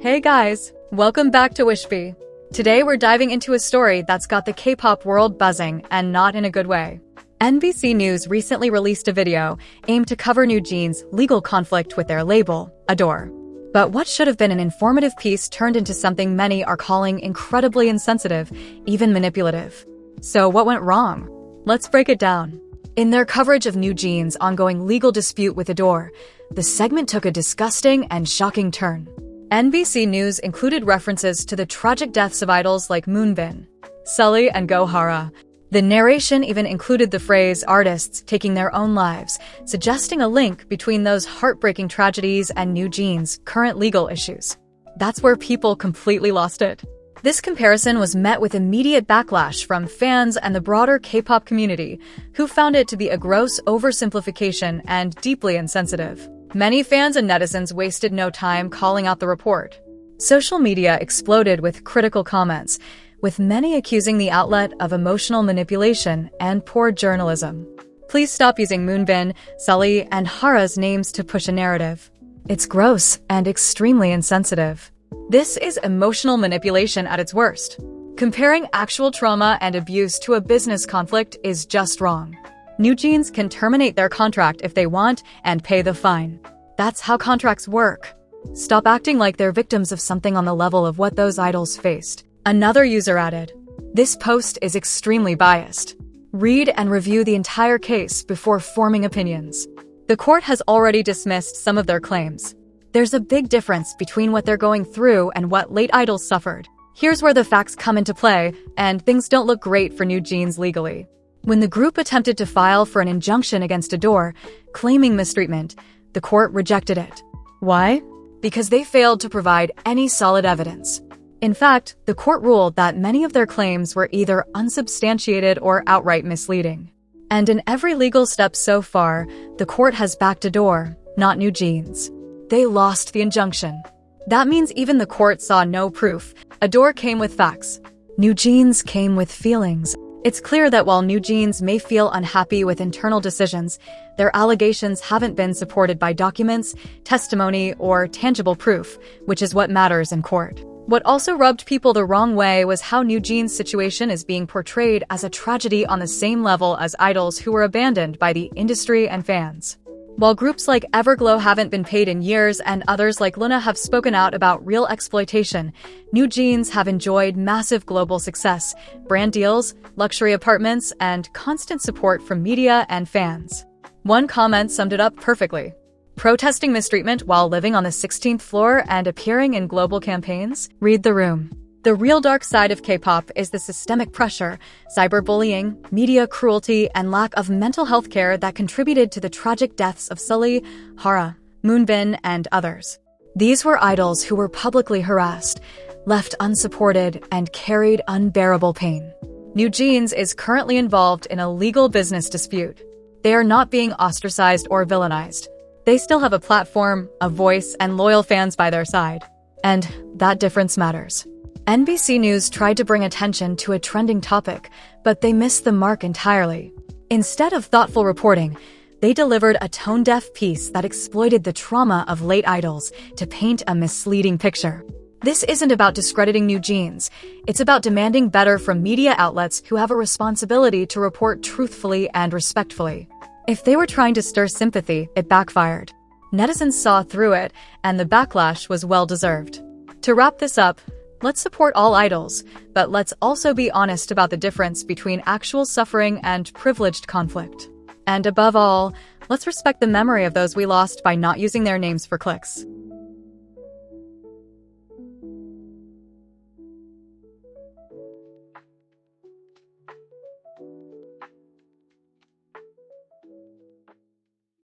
Hey guys, welcome back to Wishby. Today we're diving into a story that's got the K-pop world buzzing, and not in a good way. NBC News recently released a video aimed to cover New Jeans' legal conflict with their label, Ador. But what should have been an informative piece turned into something many are calling incredibly insensitive, even manipulative. So what went wrong? Let's break it down. In their coverage of New Jeans' ongoing legal dispute with Ador, the segment took a disgusting and shocking turn. NBC News included references to the tragic deaths of idols like Moonbin, Sulli, and hara. The narration even included the phrase artists taking their own lives, suggesting a link between those heartbreaking tragedies and New Jeans' current legal issues. That's where people completely lost it. This comparison was met with immediate backlash from fans and the broader K-pop community, who found it to be a gross oversimplification and deeply insensitive. Many fans and netizens wasted no time calling out the report. Social media exploded with critical comments, with many accusing the outlet of emotional manipulation and poor journalism. Please stop using Moonbin, Sulli, and Hara's names to push a narrative. It's gross and extremely insensitive. This is emotional manipulation at its worst. Comparing actual trauma and abuse to a business conflict is just wrong. New Jeans can terminate their contract if they want and pay the fine. That's how contracts work. Stop acting like they're victims of something on the level of what those idols faced. Another user added, "This post is extremely biased. Read and review the entire case before forming opinions." The court has already dismissed some of their claims. There's a big difference between what they're going through and what late idols suffered. Here's where the facts come into play, and things don't look great for New Jeans legally. When the group attempted to file for an injunction against Ador, claiming mistreatment, the court rejected it. Why? Because they failed to provide any solid evidence. In fact, the court ruled that many of their claims were either unsubstantiated or outright misleading. And in every legal step so far, the court has backed Ador, not New Jeans. They lost the injunction. That means even the court saw no proof. Ador came with facts. New Jeans came with feelings. It's clear that while New Jeans may feel unhappy with internal decisions, their allegations haven't been supported by documents, testimony, or tangible proof, which is what matters in court. What also rubbed people the wrong way was how New Jeans' situation is being portrayed as a tragedy on the same level as idols who were abandoned by the industry and fans. While groups like Everglow haven't been paid in years and others like Luna have spoken out about real exploitation, New Jeans have enjoyed massive global success, brand deals, luxury apartments, and constant support from media and fans. One comment summed it up perfectly. Protesting mistreatment while living on the 16th floor and appearing in global campaigns? Read the room. The real dark side of K-pop is the systemic pressure, cyberbullying, media cruelty, and lack of mental health care that contributed to the tragic deaths of Sulli, Hara, Moonbin, and others. These were idols who were publicly harassed, left unsupported, and carried unbearable pain. New Jeans is currently involved in a legal business dispute. They are not being ostracized or villainized. They still have a platform, a voice, and loyal fans by their side. And that difference matters. NBC News tried to bring attention to a trending topic, but they missed the mark entirely. Instead of thoughtful reporting, they delivered a tone-deaf piece that exploited the trauma of late idols to paint a misleading picture. This isn't about discrediting New Jeans. It's about demanding better from media outlets who have a responsibility to report truthfully and respectfully. If they were trying to stir sympathy, it backfired. Netizens saw through it, and the backlash was well-deserved. To wrap this up, let's support all idols, but let's also be honest about the difference between actual suffering and privileged conflict. And above all, let's respect the memory of those we lost by not using their names for clicks.